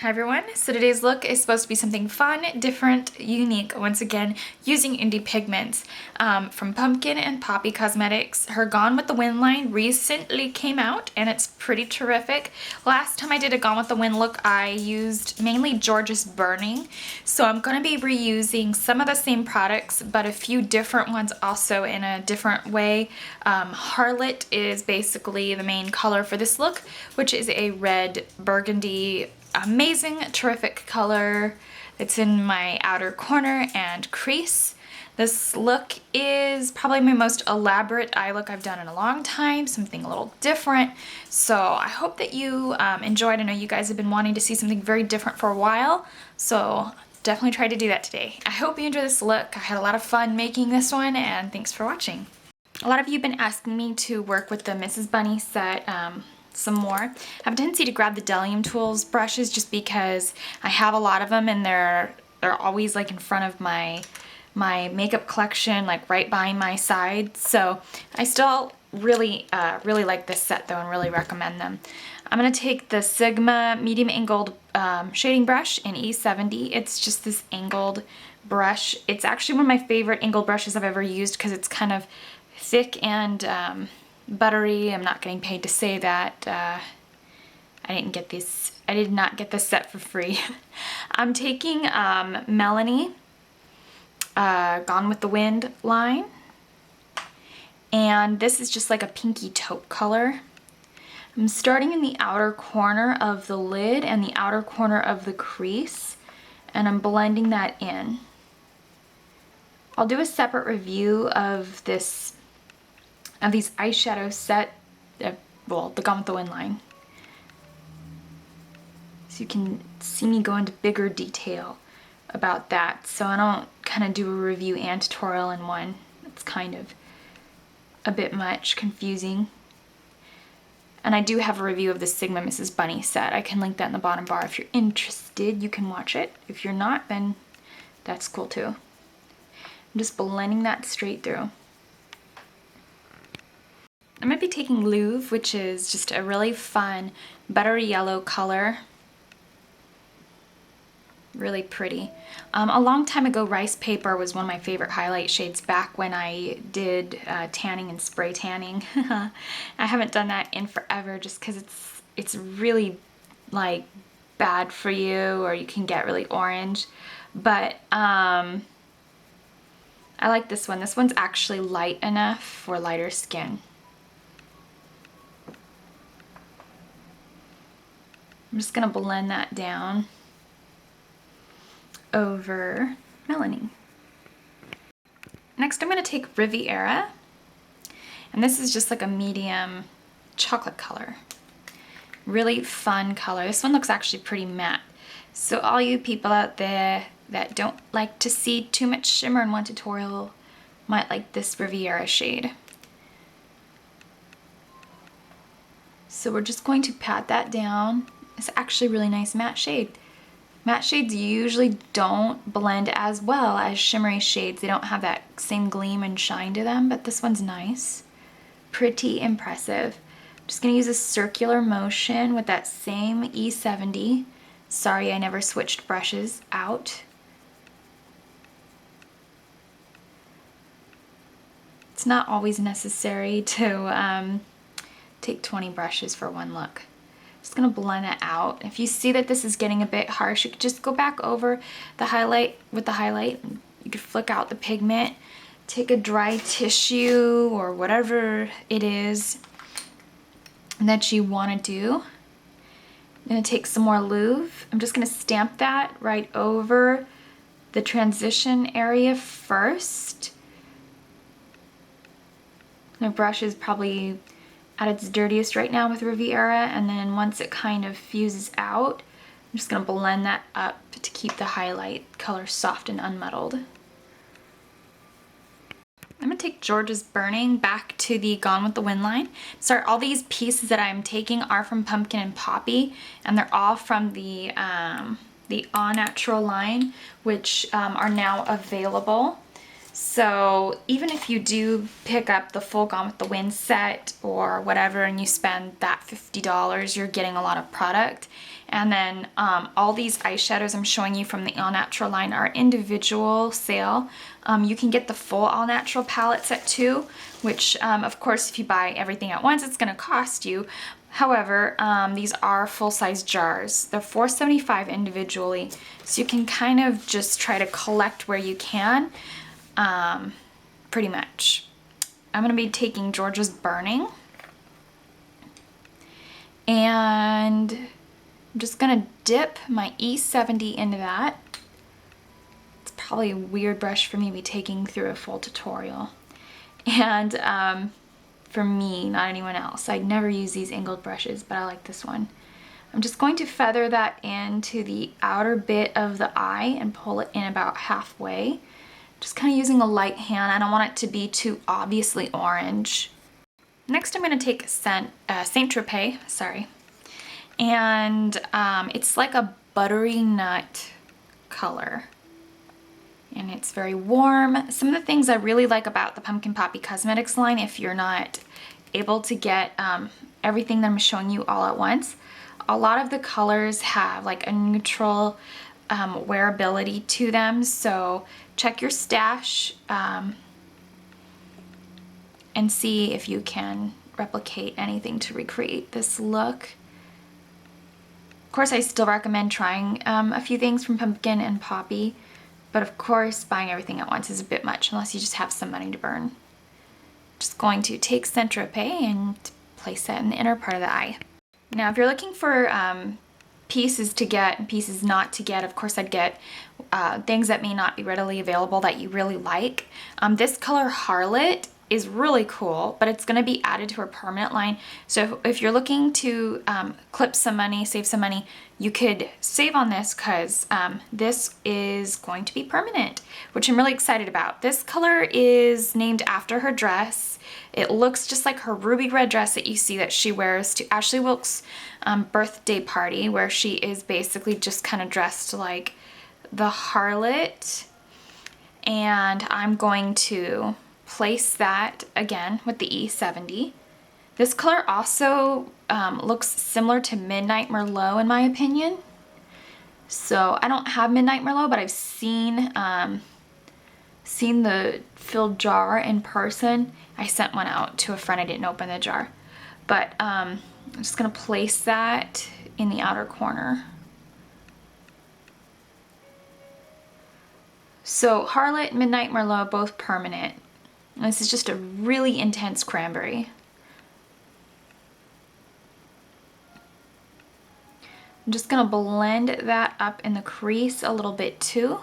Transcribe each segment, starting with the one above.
Hi everyone, so today's look is supposed to be something fun, different, unique, once again using indie pigments from Pumpkin and Poppy Cosmetics. Her Gone with the Wind line recently came out and it's pretty terrific. Last time I did a Gone with the Wind look I used mainly George's Burning, so I'm going to be reusing some of the same products but a few different ones also in a different way. Harlot is basically the main color for this look, which is a red burgundy. Amazing, terrific color. It's in my outer corner and crease. This look is probably my most elaborate eye look I've done in a long time, something a little different. So I hope that you enjoyed. I know you guys have been wanting to see something very different for a while, so definitely try to do that today. I hope you enjoy this look. I had a lot of fun making this one, and thanks for watching. A lot of you have been asking me to work with the Mrs. Bunny set some more. I have a tendency to grab the Delium Tools brushes just because I have a lot of them and they're always like in front of my makeup collection, like right behind my side. So I still really like this set though and really recommend them. I'm going to take the Sigma medium angled shading brush in E70. It's just this angled brush. It's actually one of my favorite angled brushes I've ever used because it's kind of thick and buttery. I'm not getting paid to say that. I did not get this set for free. I'm taking Melanie Gone with the Wind line, and this is just like a pinky taupe color. I'm starting in the outer corner of the lid and the outer corner of the crease, and I'm blending that in. I'll do a separate review of these eyeshadow set, well, the Gone with the Wind line. So you can see me go into bigger detail about that, so I don't kind of do a review and tutorial in one. It's kind of a bit much, confusing. And I do have a review of the Sigma Mrs. Bunny set. I can link that in the bottom bar. If you're interested, you can watch it. If you're not, then that's cool too. I'm just blending that straight through. I might be taking Louvre, which is just a really fun buttery yellow color. Really pretty. A long time ago, Rice Paper was one of my favorite highlight shades back when I did tanning and spray tanning. I haven't done that in forever just because it's really like bad for you, or you can get really orange. But I like this one. This one's actually light enough for lighter skin. I'm just going to blend that down over Melanie. Next I'm going to take Riviera, and this is just like a medium chocolate color. Really fun color. This one looks actually pretty matte. So all you people out there that don't like to see too much shimmer in one tutorial might like this Riviera shade. So we're just going to pat that down. It's actually a really nice matte shade. Matte shades usually don't blend as well as shimmery shades. They don't have that same gleam and shine to them, but this one's nice. Pretty impressive. I'm just going to use a circular motion with that same E70. Sorry I never switched brushes out. It's not always necessary to take 20 brushes for one look. Just gonna blend that out. If you see that this is getting a bit harsh, you could just go back over the highlight with the highlight. You could flick out the pigment, take a dry tissue or whatever it is that you want to do. I'm gonna take some more Louvre. I'm just gonna stamp that right over the transition area first. My brush is probably at its dirtiest right now with Riviera, and then once it kind of fuses out, I'm just going to blend that up to keep the highlight color soft and unmuddled. I'm going to take George's Burning back to the Gone with the Wind line. So all these pieces that I'm taking are from Pumpkin and Poppy, and they're all from the All Natural line, which are now available. So even if you do pick up the full Gone with the Wind set or whatever and you spend that $50, you're getting a lot of product. And then all these eyeshadows I'm showing you from the All Natural line are individual sale. You can get the full All Natural palette set too, which of course if you buy everything at once it's going to cost you. However, these are full-size jars. They're $4.75 individually, so you can kind of just try to collect where you can. Pretty much. I'm going to be taking Georgia's Burning. And I'm just going to dip my E70 into that. It's probably a weird brush for me to be taking through a full tutorial. And for me, not anyone else. I'd never use these angled brushes, but I like this one. I'm just going to feather that into the outer bit of the eye and pull it in about halfway. Just kind of using a light hand. I don't want it to be too obviously orange. Next I'm going to take Saint Tropez, sorry. And it's like a buttery nut color. And it's very warm. Some of the things I really like about the Pumpkin Poppy Cosmetics line, if you're not able to get everything that I'm showing you all at once, a lot of the colors have like a neutral wearability to them. So check your stash and see if you can replicate anything to recreate this look. Of course, I still recommend trying a few things from Pumpkin and Poppy, but of course, buying everything at once is a bit much unless you just have some money to burn. Just going to take Saint Tropez and place that in the inner part of the eye. Now, if you're looking for pieces to get and pieces not to get, of course I'd get things that may not be readily available that you really like. This color Harlot is really cool, but it's going to be added to her permanent line. So if you're looking to clip some money, save some money, you could save on this because this is going to be permanent, which I'm really excited about. This color is named after her dress. It looks just like her ruby red dress that you see that she wears to Ashley Wilkes' birthday party, where she is basically just kind of dressed like the harlot. And I'm going to place that again with the E70. This color also looks similar to Midnight Merlot in my opinion. So I don't have Midnight Merlot, but I've seen the filled jar in person. I sent one out to a friend. I didn't open the jar. But I'm just going to place that in the outer corner. So Harlot, Midnight Merlot, both permanent. And this is just a really intense cranberry. I'm just going to blend that up in the crease a little bit too.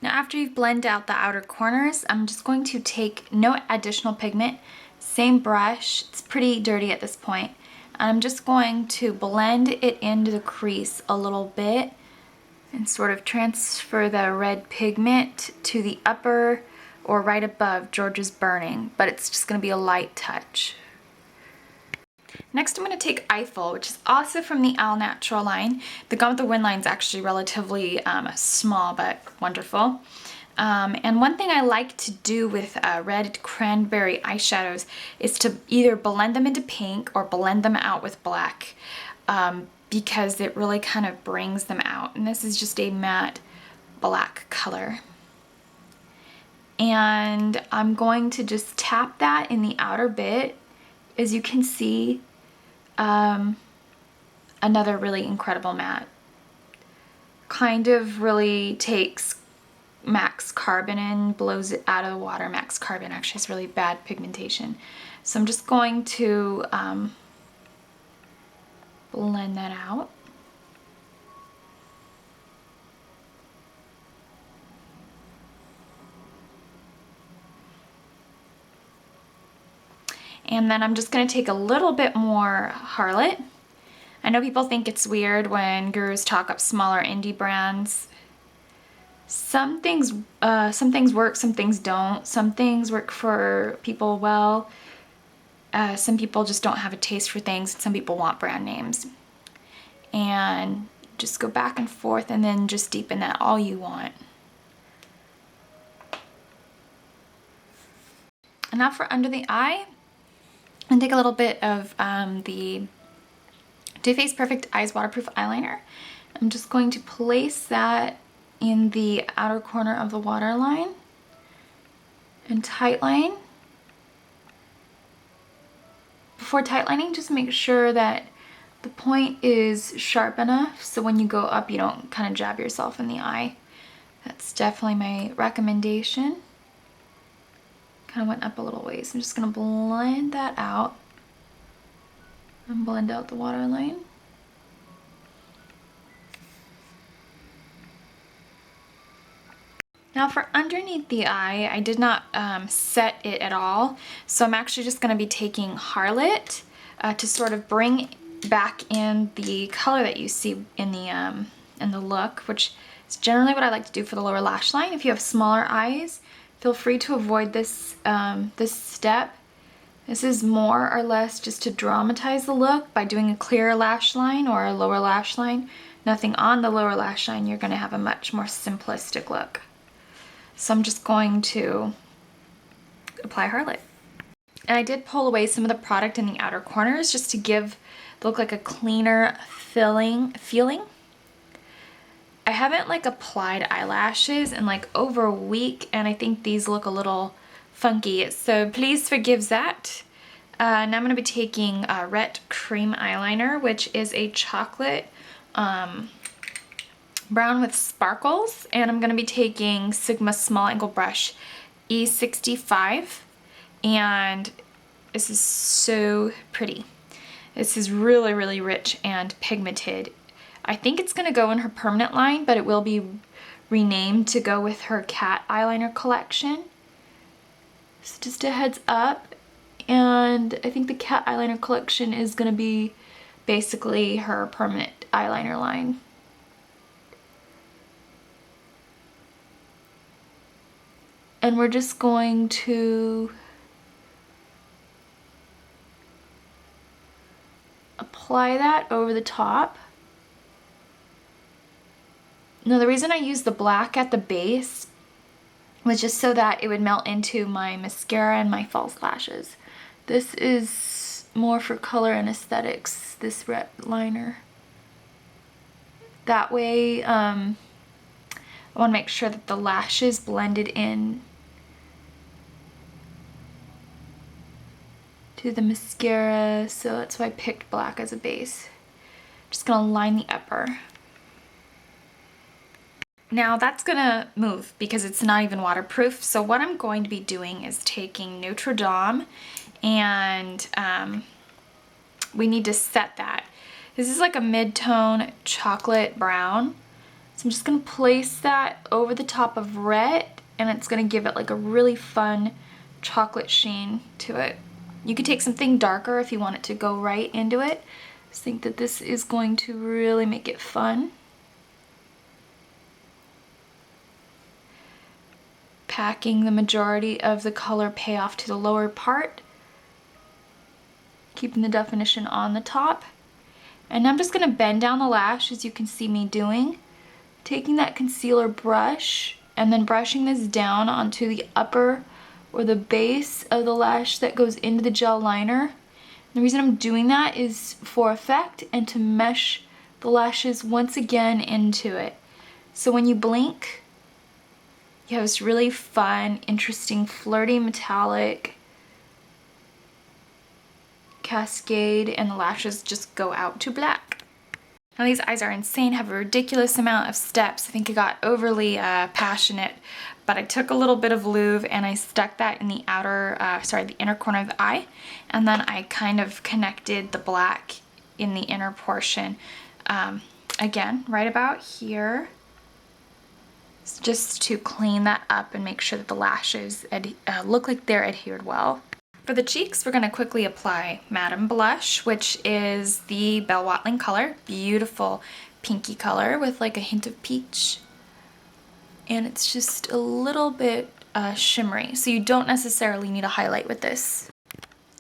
Now after you've blended out the outer corners, I'm just going to take no additional pigment, same brush, it's pretty dirty at this point, and I'm just going to blend it into the crease a little bit and sort of transfer the red pigment to the upper or right above Georgia's Burning, but it's just going to be a light touch. Next I'm going to take Eiffel, which is also from the All Natural line. The Gone with the Wind line is actually relatively small but wonderful. And one thing I like to do with red cranberry eyeshadows is to either blend them into pink or blend them out with black because it really kind of brings them out. And this is just a matte black color. And I'm going to just tap that in the outer bit. As you can see, another really incredible matte. Kind of really takes Max Carbon and blows it out of the water. Max Carbon actually has really bad pigmentation. So I'm just going to blend that out. And then I'm just going to take a little bit more Harlot. I know people think it's weird when gurus talk up smaller indie brands. some things work, some things don't. Some things work for people well. Some people just don't have a taste for things. Some people want brand names. And just go back and forth and then just deepen that all you want. And now for under the eye, and take a little bit of the Too Faced Perfect Eyes Waterproof Eyeliner. I'm just going to place that in the outer corner of the waterline and tightline. Before tightlining, just make sure that the point is sharp enough so when you go up you don't kind of jab yourself in the eye. That's definitely my recommendation. Kind of went up a little ways. I'm just going to blend that out and blend out the waterline. Now for underneath the eye, I did not set it at all, so I'm actually just going to be taking Harlot to sort of bring back in the color that you see in the look, which is generally what I like to do for the lower lash line. If you have smaller eyes, feel free to avoid this this step. This is more or less just to dramatize the look by doing a clearer lash line or a lower lash line. Nothing on the lower lash line, you're going to have a much more simplistic look. So I'm just going to apply Harlot. And I did pull away some of the product in the outer corners just to give the look like a cleaner feeling. I haven't like applied eyelashes in like over a week, and I think these look a little funky, so please forgive that. Now I'm going to be taking Ret Cream Eyeliner, which is a chocolate brown with sparkles, and I'm going to be taking Sigma Small Angle Brush E65, and this is so pretty. This is really, really rich and pigmented. I think it's going to go in her permanent line, but it will be renamed to go with her cat eyeliner collection. So just a heads up, and I think the cat eyeliner collection is going to be basically her permanent eyeliner line. And we're just going to apply that over the top. Now the reason I used the black at the base was just so that it would melt into my mascara and my false lashes. This is more for color and aesthetics, this red liner. That way, I want to make sure that the lashes blended in to the mascara, so that's why I picked black as a base. Just gonna line the upper. Now that's gonna move because it's not even waterproof, so what I'm going to be doing is taking Notre Dame, and we need to set that. This is like a mid-tone chocolate brown, so I'm just gonna place that over the top of red, and it's gonna give it like a really fun chocolate sheen to it. You could take something darker if you want it to go right into it. I just think that this is going to really make it fun. Packing the majority of the color payoff to the lower part, keeping the definition on the top. And I'm just going to bend down the lash, as you can see me doing, taking that concealer brush and then brushing this down onto the upper or the base of the lash that goes into the gel liner. The reason I'm doing that is for effect and to mesh the lashes once again into it. So when you blink, you have this really fun, interesting, flirty, metallic cascade, and the lashes just go out to black. Now these eyes are insane, have a ridiculous amount of steps. I think I got overly passionate, but I took a little bit of Louvre and I stuck that in the the inner corner of the eye, and then I kind of connected the black in the inner portion. Again, right about here, just to clean that up and make sure that the lashes look like they're adhered well. For the cheeks, we're going to quickly apply Madame Blush, which is the Belle Watling color. Beautiful pinky color with like a hint of peach. and it's just a little bit shimmery, so you don't necessarily need a highlight with this.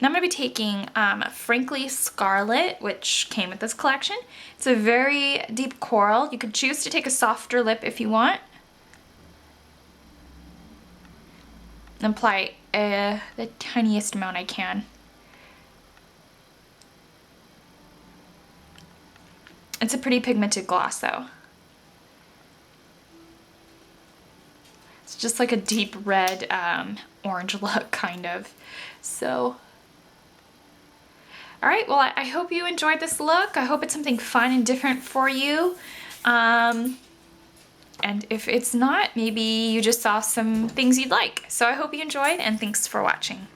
Now I'm going to be taking Frankly Scarlett, which came with this collection. It's a very deep coral. You could choose to take a softer lip if you want. And apply the tiniest amount I can. It's a pretty pigmented gloss though. It's just like a deep red orange look kind of. So, all right, well I hope you enjoyed this look. I hope it's something fun and different for you. And if it's not, maybe you just saw some things you'd like. So I hope you enjoyed, and thanks for watching.